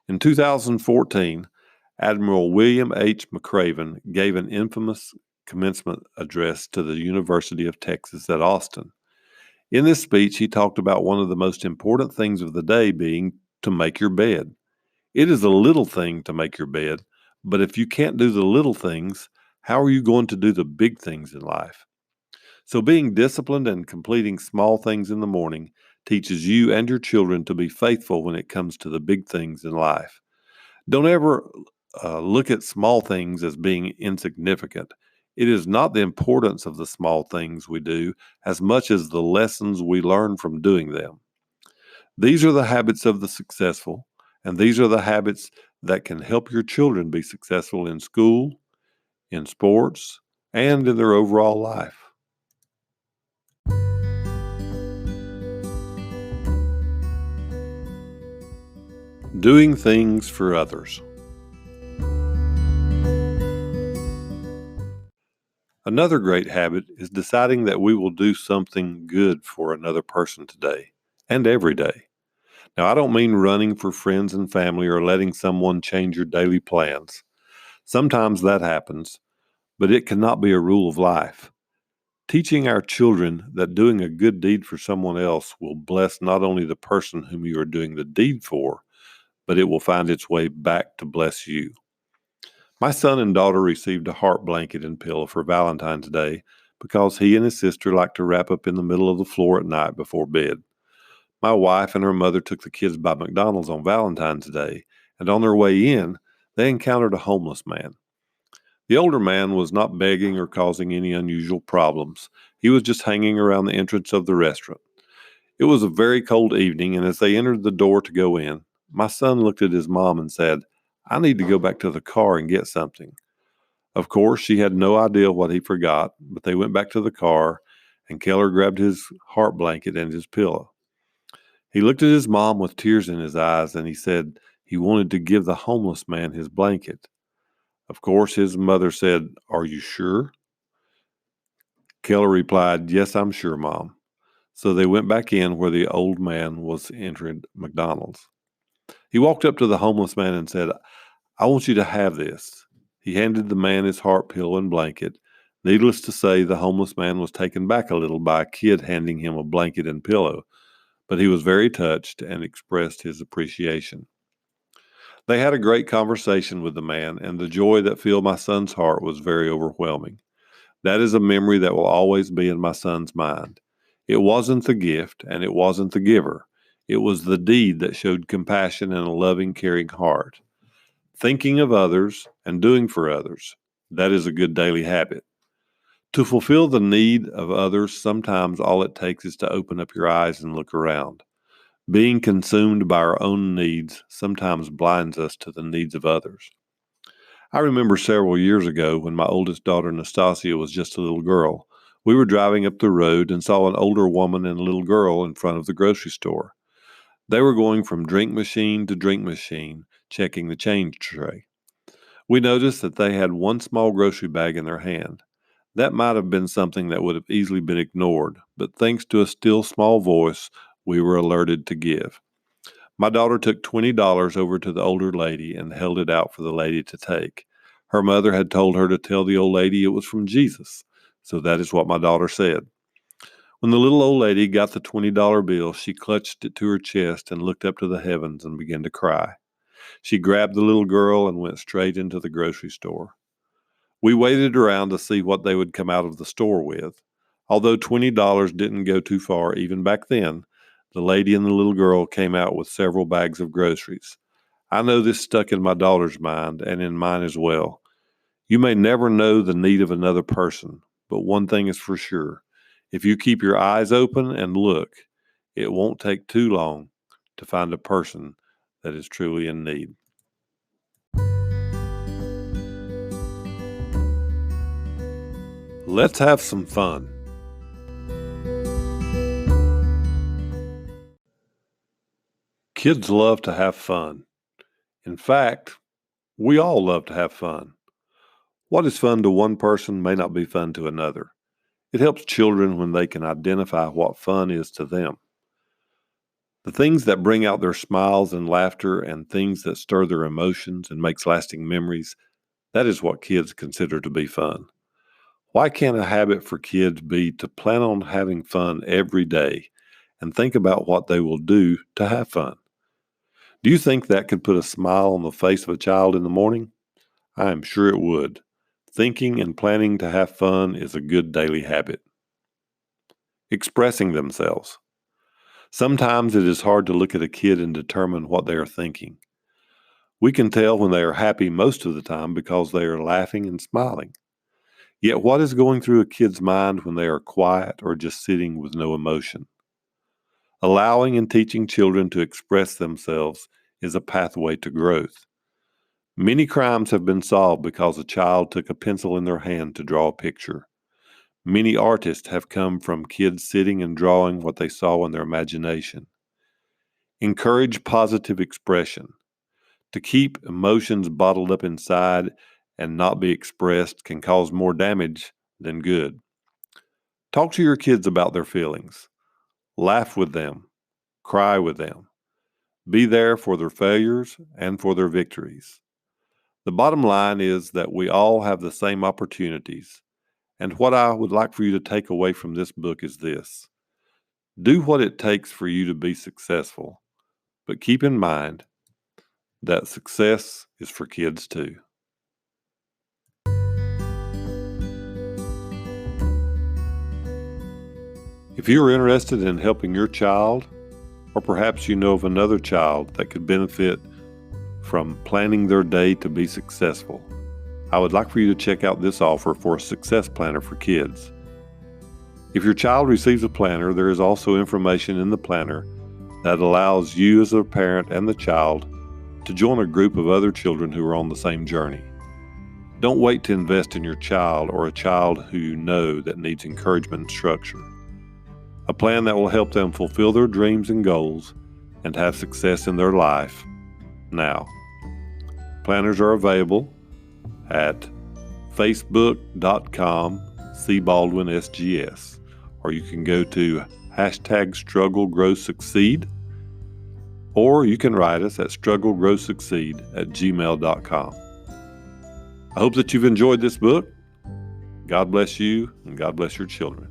In 2014, Admiral William H. McRaven gave an infamous commencement address to the University of Texas at Austin. In this speech, he talked about one of the most important things of the day being to make your bed. It is a little thing to make your bed, but if you can't do the little things, how are you going to do the big things in life? So being disciplined and completing small things in the morning teaches you and your children to be faithful when it comes to the big things in life. Don't ever look at small things as being insignificant. It is not the importance of the small things we do as much as the lessons we learn from doing them. These are the habits of the successful, and these are the habits that can help your children be successful in school, in sports, and in their overall life. Doing things for others. Another great habit is deciding that we will do something good for another person today and every day. Now, I don't mean running for friends and family or letting someone change your daily plans. Sometimes that happens, but it cannot be a rule of life. Teaching our children that doing a good deed for someone else will bless not only the person whom you are doing the deed for, but it will find its way back to bless you. My son and daughter received a heart blanket and pillow for Valentine's Day because he and his sister like to wrap up in the middle of the floor at night before bed. My wife and her mother took the kids by McDonald's on Valentine's Day, and on their way in, they encountered a homeless man. The older man was not begging or causing any unusual problems. He was just hanging around the entrance of the restaurant. It was a very cold evening, and as they entered the door to go in, my son looked at his mom and said, "I need to go back to the car and get something." Of course, she had no idea what he forgot, but they went back to the car, and Keller grabbed his heart blanket and his pillow. He looked at his mom with tears in his eyes, and he said he wanted to give the homeless man his blanket. Of course, his mother said, "Are you sure?" Keller replied, "Yes, I'm sure, Mom." So they went back in where the old man was entering McDonald's. He walked up to the homeless man and said, "I want you to have this." He handed the man his heart pillow and blanket. Needless to say, the homeless man was taken back a little by a kid handing him a blanket and pillow, but he was very touched and expressed his appreciation. They had a great conversation with the man, and the joy that filled my son's heart was very overwhelming. That is a memory that will always be in my son's mind. It wasn't the gift, and it wasn't the giver. It was the deed that showed compassion and a loving, caring heart. Thinking of others and doing for others, that is a good daily habit. To fulfill the need of others, sometimes all it takes is to open up your eyes and look around. Being consumed by our own needs sometimes blinds us to the needs of others. I remember several years ago when my oldest daughter, Nastasia, was just a little girl. We were driving up the road and saw an older woman and a little girl in front of the grocery store. They were going from drink machine to drink machine, checking the change tray. We noticed that they had one small grocery bag in their hand. That might have been something that would have easily been ignored, but thanks to a still small voice, we were alerted to give. My daughter took $20 over to the older lady and held it out for the lady to take. Her mother had told her to tell the old lady it was from Jesus, so that is what my daughter said. When the little old lady got the $20 bill, she clutched it to her chest and looked up to the heavens and began to cry. She grabbed the little girl and went straight into the grocery store. We waited around to see what they would come out of the store with. Although $20 didn't go too far even back then, the lady and the little girl came out with several bags of groceries. I know this stuck in my daughter's mind and in mine as well. You may never know the need of another person, but one thing is for sure. If you keep your eyes open and look, it won't take too long to find a person that is truly in need. Let's have some fun. Kids love to have fun. In fact, we all love to have fun. What is fun to one person may not be fun to another. It helps children when they can identify what fun is to them. The things that bring out their smiles and laughter and things that stir their emotions and makes lasting memories, that is what kids consider to be fun. Why can't a habit for kids be to plan on having fun every day and think about what they will do to have fun? Do you think that could put a smile on the face of a child in the morning? I am sure it would. Thinking and planning to have fun is a good daily habit. Expressing themselves. Sometimes it is hard to look at a kid and determine what they are thinking. We can tell when they are happy most of the time because they are laughing and smiling. Yet what is going through a kid's mind when they are quiet or just sitting with no emotion? Allowing and teaching children to express themselves is a pathway to growth. Many crimes have been solved because a child took a pencil in their hand to draw a picture. Many artists have come from kids sitting and drawing what they saw in their imagination. Encourage positive expression. To keep emotions bottled up inside and not be expressed can cause more damage than good. Talk to your kids about their feelings. Laugh with them. Cry with them. Be there for their failures and for their victories. The bottom line is that we all have the same opportunities. And what I would like for you to take away from this book is this: do what it takes for you to be successful, but keep in mind that success is for kids too. If you are interested in helping your child, or perhaps you know of another child that could benefit from planning their day to be successful, I would like for you to check out this offer for a success planner for kids. If your child receives a planner, there is also information in the planner that allows you as a parent and the child to join a group of other children who are on the same journey. Don't wait to invest in your child or a child who you know that needs encouragement and structure. A plan that will help them fulfill their dreams and goals and have success in their life now. Planners are available at facebook.com/BaldwinSGS, or you can go to #StruggleGrowSucceed, or you can write us at strugglegrowsucceed@gmail.com. I hope that you've enjoyed this book. God bless you, and God bless your children.